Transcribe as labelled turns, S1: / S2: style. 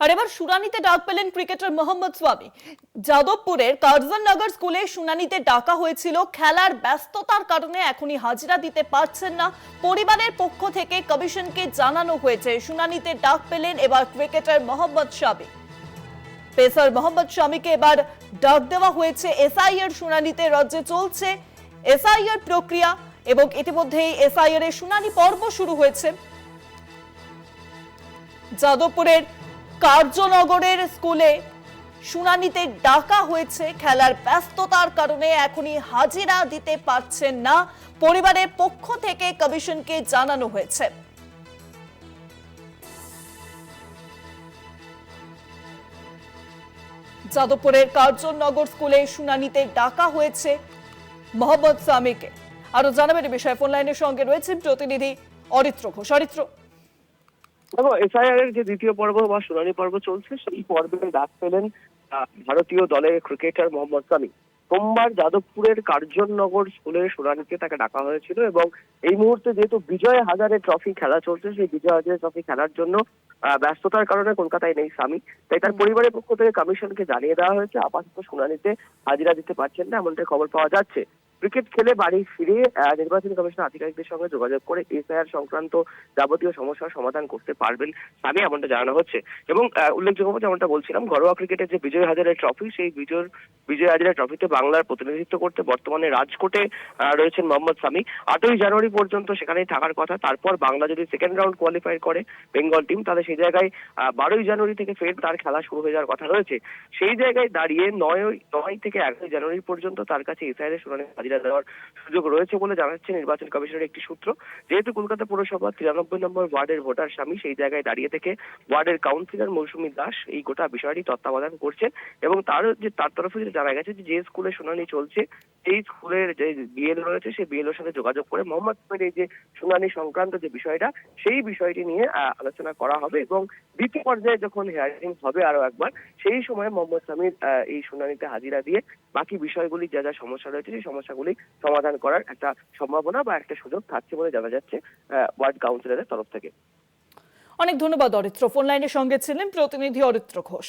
S1: আর এবার শুনানিতে ডাক পেলেন ক্রিকেটার মোহাম্মদ সামি। যাদবপুরের কার্জন নগর স্কুলে শুনানিতে ডাকা হয়েছিল, খেলার ব্যস্ততার কারণে এখনই হাজিরা দিতে পারছেন না। পরিবারের পক্ষ থেকে কমিশনকে জানানো হয়েছে। শুনানিতে ডাক পেলেন এবার ক্রিকেটার মোহাম্মদ সামি। পেসার মোহাম্মদ শামিকে এবার ডাক দেওয়া হয়েছে। এসআইআর শুনানিতে রাজ্যে চলছে এসআইআর প্রক্রিয়া এবং ইতিমধ্যেই এসআইআর এর শুনানি পর্ব শুরু হয়েছে। যাদবপুরের কার্যনগরের স্কুলে শুনানিতে ডাকা হয়েছে, খেলার ব্যস্ততার কারণে এখনই হাজিরা দিতে পারছেন না। পরিবারের পক্ষ থেকে কমিশনকে জানানো হয়েছে। যাদবপুরের কার্জননগর স্কুলে শুনানিতে ডাকা হয়েছে মোহাম্মদ সামিকে। আরো জানাবেন এই বিষয়ে ফোন লাইনের সঙ্গে রয়েছে প্রতিনিধি অরিত্র ঘোষ। অরিত্র,
S2: দেখো, এসআইআর এর যে দ্বিতীয় পর্ব বা শুনানি পর্ব চলছে, সেই পর্বে ডাক পেলেন ভারতীয় দলের ক্রিকেটার মোহাম্মদ সামি। সোমবার যাদবপুরের কার্জননগর স্কুলের শুনানিতে তাকে ডাকা হয়েছিল এবং এই মুহূর্তে যেহেতু বিজয় হাজারে ট্রফি খেলা চলছে, সেই বিজয় হাজারে ট্রফি খেলার জন্য ব্যস্ততার কারণে কলকাতায় নেই সামি। তাই তার পরিবারের পক্ষ থেকে কমিশনকে জানিয়ে দেওয়া হয়েছে আপাতত শুনানিতে হাজিরা দিতে পারছেন না, এমনটাই খবর পাওয়া যাচ্ছে। ক্রিকেট খেলে বাড়ি ফিরে নির্বাচন কমিশন আধিকারিকদের সঙ্গে যোগাযোগ করে এসআইআর সংক্রান্ত যাবতীয় সমস্যার সমাধান করতে পারবেন সামি, এমনটা জানানো হচ্ছে। এবং উল্লেখযোগ্য, যেমনটা বলছিলাম, ঘরোয়া ক্রিকেটের যে বিজয় হাজারে ট্রফি, সেই বিজয় হাজারে ট্রফিতে বাংলার প্রতিনিধিত্ব করতে বর্তমানে রাজকোটে রয়েছেন মোহাম্মদ সামি। 8ই জানুয়ারি পর্যন্ত সেখানেই থাকার কথা। তারপর বাংলা যদি সেকেন্ড রাউন্ড কোয়ালিফাই করে বেঙ্গল টিম, তাহলে সেই জায়গায় 12ই জানুয়ারি থেকে ফের তার খেলা শুরু হয়ে যাওয়ার কথা রয়েছে। সেই জায়গায় দাঁড়িয়ে 9 থেকে 11 জানুয়ারি পর্যন্ত তার কাছে এসআইআর শুনানি হাজিরা দেওয়ার সুযোগ রয়েছে বলে জানাচ্ছে নির্বাচন কমিশনের একটি সূত্র। যেহেতু কলকাতা পৌরসভা 93 নম্বর ওয়ার্ডের ভোটার স্বামী, সেই জায়গায় দাঁড়িয়ে থেকে ওয়ার্ডের কাউন্সিলর মৌসুমী দাস এই গোটা বিষয়টি তত্ত্বাবধান করছেন এবং তার তরফে যেটা জানা গেছে যে স্কুলে শুনানি চলছে, সেই স্কুলের যে বিএলও রয়েছে, সেই বিএলওর সাথে যোগাযোগ করে মোহাম্মদ সামির এই যে শুনানি সংক্রান্ত যে বিষয়টা, সেই বিষয়টি নিয়ে আলোচনা করা হবে এবং দ্বিতীয় পর্যায়ে যখন হিয়ারিং হবে আরো একবার, সেই সময় মোহাম্মদ সামির এই শুনানিতে হাজিরা দিয়ে বাকি বিষয়গুলি যা যা সমস্যা রয়েছে, সেই সমস্যাগুলি সমাধান করার একটা সম্ভাবনা বা একটা সুযোগ থাকছে বলে জানা যাচ্ছে ওয়ার্ড কাউন্সিলরের তরফ থেকে।
S1: অনেক ধন্যবাদ অরিত্র। ফোন লাইনের সঙ্গে ছিলেন প্রতিনিধি অরিত্র ঘোষ।